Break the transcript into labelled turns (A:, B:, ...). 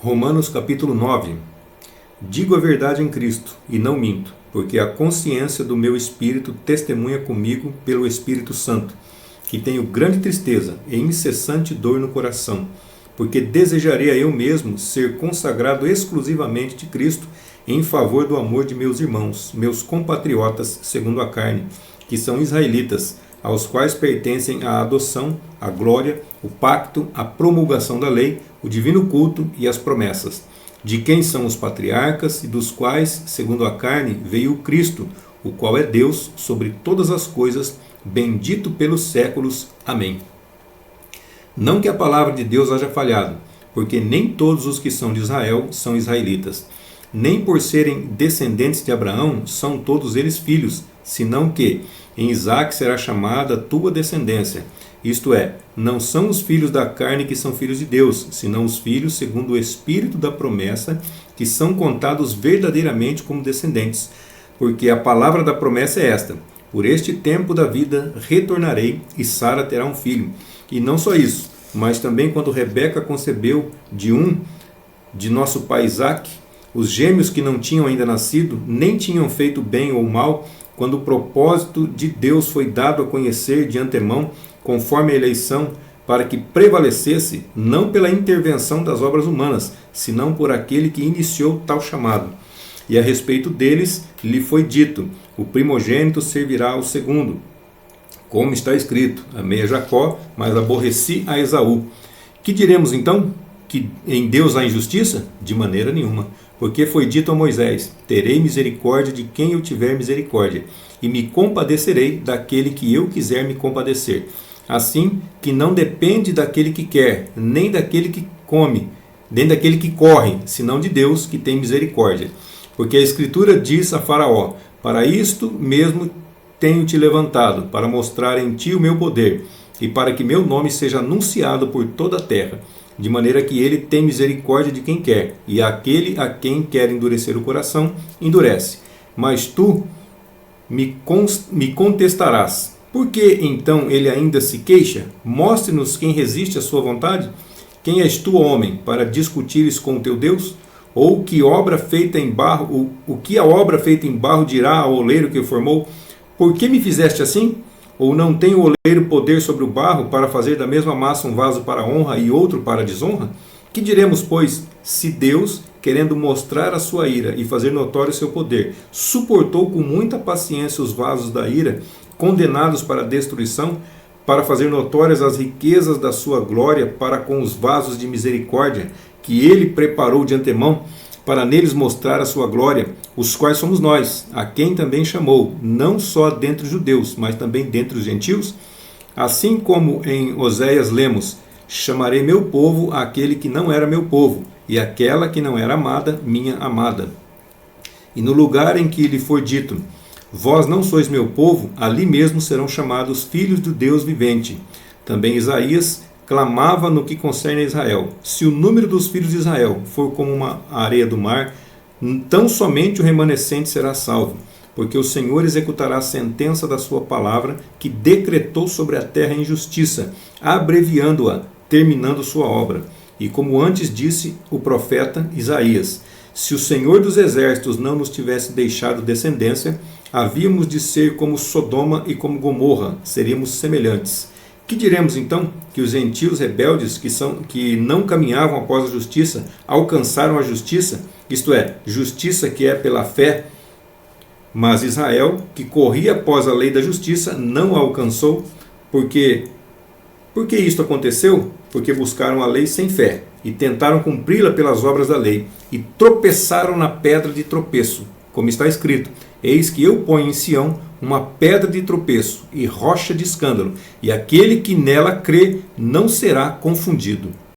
A: Romanos capítulo 9. Digo a verdade em Cristo, e não minto, porque a consciência do meu espírito testemunha comigo pelo Espírito Santo, que tenho grande tristeza e incessante dor no coração, porque desejaria eu mesmo ser consagrado exclusivamente de Cristo em favor do amor de meus irmãos, meus compatriotas segundo a carne, que são israelitas, aos quais pertencem a adoção, a glória, o pacto, a promulgação da lei, o divino culto e as promessas, de quem são os patriarcas e dos quais, segundo a carne, veio o Cristo, o qual é Deus sobre todas as coisas, bendito pelos séculos. Amém. Não que a palavra de Deus haja falhado, porque nem todos os que são de Israel são israelitas, nem por serem descendentes de Abraão são todos eles filhos, senão que em Isaque será chamada a tua descendência. Isto é, não são os filhos da carne que são filhos de Deus, senão os filhos segundo o Espírito da promessa, que são contados verdadeiramente como descendentes. Porque a palavra da promessa é esta: por este tempo da vida retornarei, e Sara terá um filho. E não só isso, mas também quando Rebeca concebeu de nosso pai Isaque, os gêmeos que não tinham ainda nascido, nem tinham feito bem ou mal, quando o propósito de Deus foi dado a conhecer de antemão, conforme a eleição, para que prevalecesse, não pela intervenção das obras humanas, senão por aquele que iniciou tal chamado. E a respeito deles lhe foi dito: o primogênito servirá ao segundo. Como está escrito: amei a Jacó, mas aborreci a Esaú. Que diremos então? Que em Deus há injustiça? De maneira nenhuma. Porque foi dito a Moisés: terei misericórdia de quem eu tiver misericórdia, e me compadecerei daquele que eu quiser me compadecer. Assim que não depende daquele que quer, nem daquele que come, nem daquele que corre, senão de Deus que tem misericórdia. Porque a Escritura diz a Faraó: para isto mesmo tenho te levantado, para mostrar em ti o meu poder, e para que meu nome seja anunciado por toda a terra. De maneira que ele tem misericórdia de quem quer, e aquele a quem quer endurecer o coração, endurece. Mas tu me contestarás: por que então ele ainda se queixa? Mostre-nos quem resiste à sua vontade. Quem és tu, homem, para discutires com o teu Deus? Ou que obra feita em barro, o que a obra feita em barro dirá ao oleiro que o formou? Por que me fizeste assim? Ou não tem o oleiro poder sobre o barro para fazer da mesma massa um vaso para honra e outro para desonra? Que diremos, pois, se Deus, querendo mostrar a sua ira e fazer notório o seu poder, suportou com muita paciência os vasos da ira, condenados para a destruição, para fazer notórias as riquezas da sua glória para com os vasos de misericórdia, que ele preparou de antemão, para neles mostrar a sua glória, os quais somos nós, a quem também chamou, não só dentre os judeus, mas também dentre os gentios? Assim como em Oséias lemos: chamarei meu povo aquele que não era meu povo, e aquela que não era amada, minha amada. E no lugar em que lhe for dito: vós não sois meu povo, ali mesmo serão chamados filhos do Deus vivente. Também Isaías clamava no que concerne a Israel: se o número dos filhos de Israel for como uma areia do mar, tão somente o remanescente será salvo, porque o Senhor executará a sentença da sua palavra, que decretou sobre a terra a injustiça, abreviando-a, terminando sua obra. E como antes disse o profeta Isaías: se o Senhor dos exércitos não nos tivesse deixado descendência, havíamos de ser como Sodoma e como Gomorra, seríamos semelhantes. Que diremos então? Que os gentios rebeldes, que não caminhavam após a justiça, alcançaram a justiça, isto é, justiça que é pela fé, mas Israel, que corria após a lei da justiça, não a alcançou. Por que isto aconteceu? Porque buscaram a lei sem fé, e tentaram cumpri-la pelas obras da lei, e tropeçaram na pedra de tropeço, como está escrito: eis que eu ponho em Sião uma pedra de tropeço e rocha de escândalo, e aquele que nela crê não será confundido.